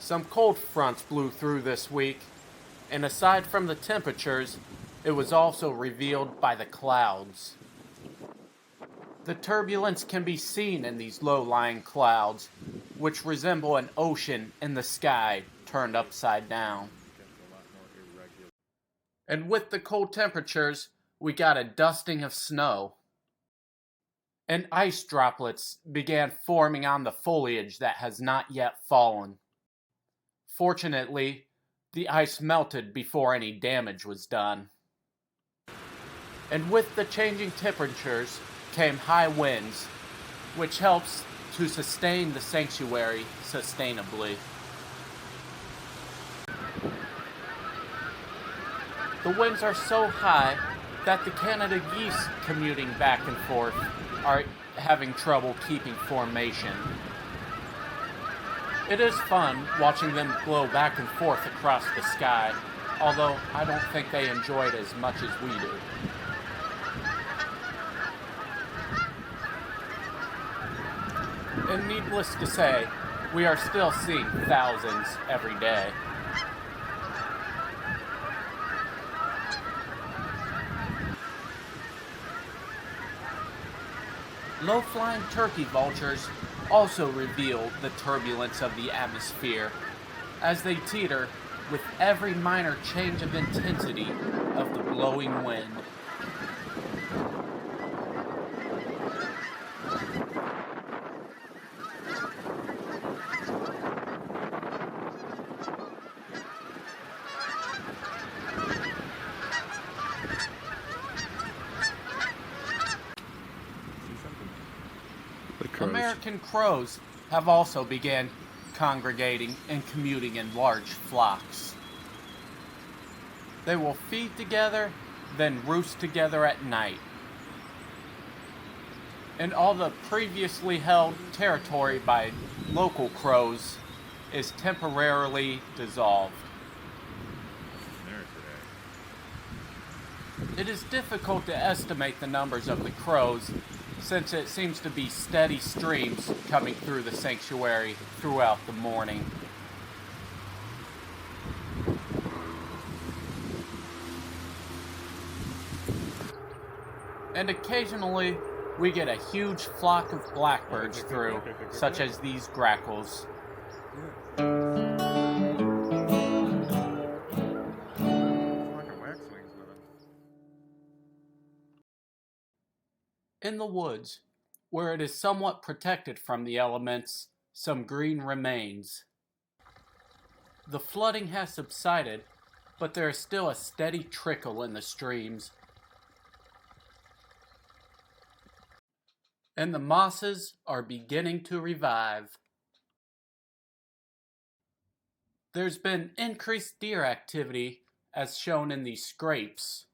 Some cold fronts blew through this week, and aside from the temperatures, it was also revealed by the clouds. The turbulence can be seen in these low-lying clouds, which resemble an ocean in the sky turned upside down. And with the cold temperatures, we got a dusting of snow. And ice droplets began forming on the foliage that has not yet fallen. Fortunately, the ice melted before any damage was done. And with the changing temperatures came high winds, which helps to sustain the sanctuary sustainably. The winds are so high that the Canada geese commuting back and forth are having trouble keeping formation. It is fun watching them blow back and forth across the sky, although I don't think they enjoy it as much as we do. And needless to say, we are still seeing thousands every day. Low-flying turkey vultures also reveal the turbulence of the atmosphere, as they teeter with every minor change of intensity of the blowing wind. American crows have also began congregating and commuting in large flocks. They will feed together, then roost together at night. And all the previously held territory by local crows is temporarily dissolved. It is difficult to estimate the numbers of the crows, since it seems to be steady streams coming through the sanctuary throughout the morning. And occasionally, we get a huge flock of blackbirds through, such as these grackles. In the woods, where it is somewhat protected from the elements, some green remains. The flooding has subsided, but there is still a steady trickle in the streams. And the mosses are beginning to revive. There's been increased deer activity, as shown in these scrapes.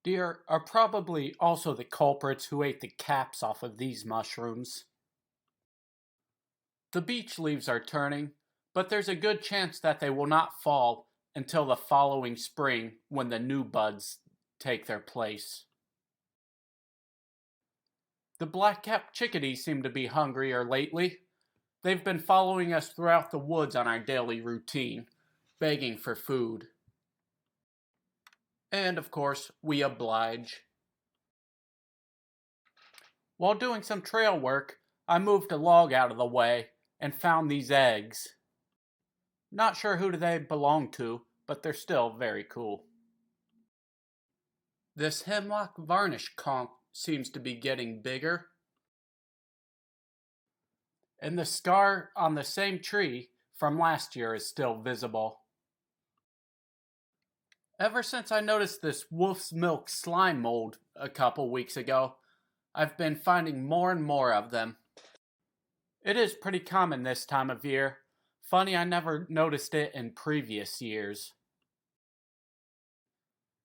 Deer are probably also the culprits who ate the caps off of these mushrooms. The beech leaves are turning, but there's a good chance that they will not fall until the following spring when the new buds take their place. The black-capped chickadees seem to be hungrier lately. They've been following us throughout the woods on our daily routine, begging for food. And, of course, we oblige. While doing some trail work, I moved a log out of the way and found these eggs. Not sure who they belong to, but they're still very cool. This hemlock varnish conch seems to be getting bigger. And the scar on the same tree from last year is still visible. Ever since I noticed this wolf's milk slime mold a couple weeks ago, I've been finding more and more of them. It is pretty common this time of year. Funny I never noticed it in previous years.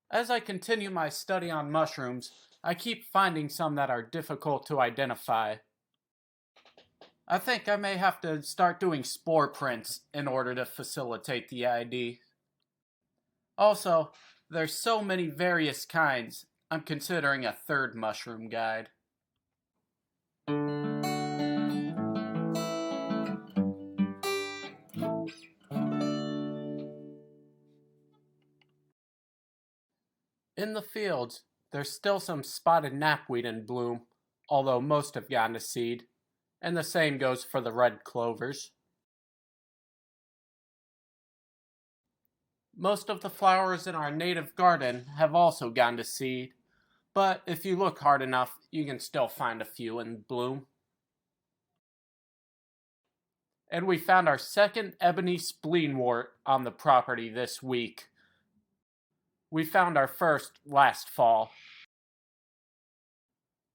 As I continue my study on mushrooms, I keep finding some that are difficult to identify. I think I may have to start doing spore prints in order to facilitate the ID. Also, there's so many various kinds, I'm considering a third mushroom guide. In the fields, there's still some spotted knapweed in bloom, although most have gone to seed, and the same goes for the red clovers. Most of the flowers in our native garden have also gone to seed, but if you look hard enough, you can still find a few in bloom. And we found our second ebony spleenwort on the property this week. We found our first last fall.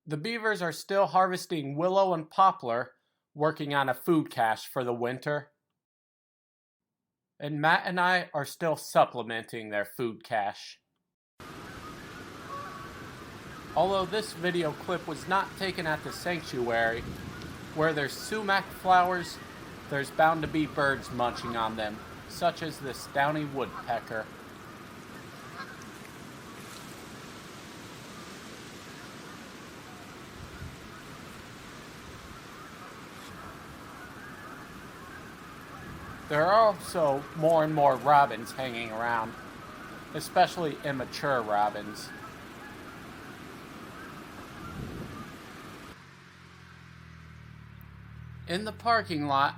The beavers are still harvesting willow and poplar, working on a food cache for the winter. And Matt and I are still supplementing their food cache. Although this video clip was not taken at the sanctuary, where there's sumac flowers, there's bound to be birds munching on them, such as this downy woodpecker. There are also more and more robins hanging around, especially immature robins. In the parking lot,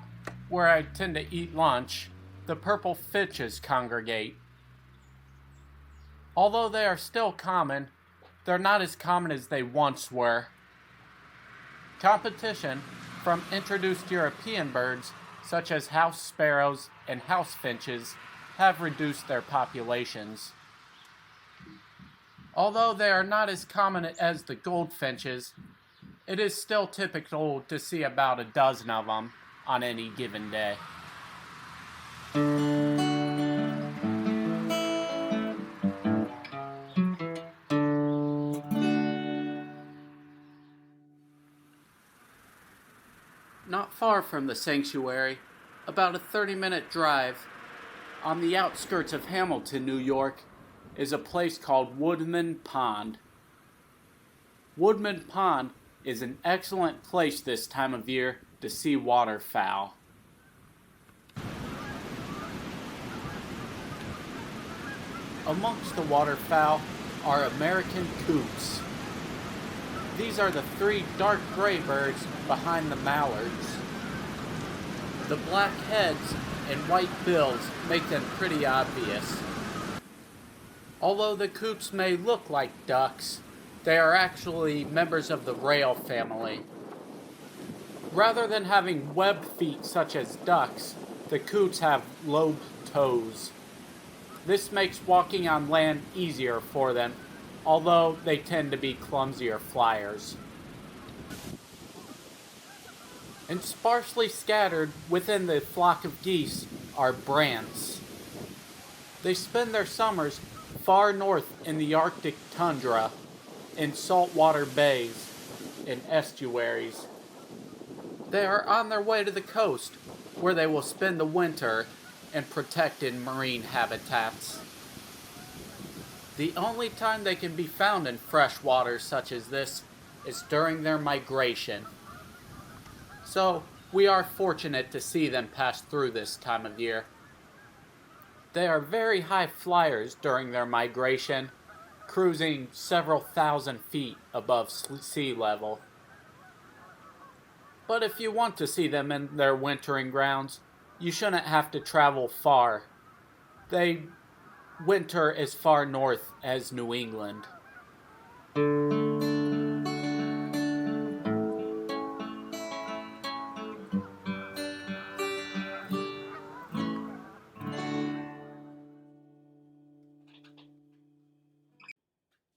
where I tend to eat lunch, the purple finches congregate. Although they are still common, they're not as common as they once were. Competition from introduced European birds, such as house sparrows and house finches, have reduced their populations. Although they are not as common as the goldfinches, it is still typical to see about a dozen of them on any given day. Not far from the sanctuary, about a 30-minute drive, on the outskirts of Hamilton, New York, is a place called Woodman Pond. Woodman Pond is an excellent place this time of year to see waterfowl. Amongst the waterfowl are American coots. These are the three dark gray birds behind the mallards. The black heads and white bills make them pretty obvious. Although the coots may look like ducks, they are actually members of the rail family. Rather than having webbed feet such as ducks, the coots have lobed toes. This makes walking on land easier for them, although they tend to be clumsier flyers. And sparsely scattered within the flock of geese are brants. They spend their summers far north in the Arctic tundra, in saltwater bays and estuaries. They are on their way to the coast, where they will spend the winter in protected marine habitats. The only time they can be found in fresh water such as this is during their migration. So, we are fortunate to see them pass through this time of year. They are very high flyers during their migration, cruising several thousand feet above sea level. But if you want to see them in their wintering grounds, you shouldn't have to travel far. They winter as far north as New England.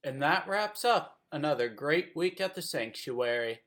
And that wraps up another great week at the sanctuary.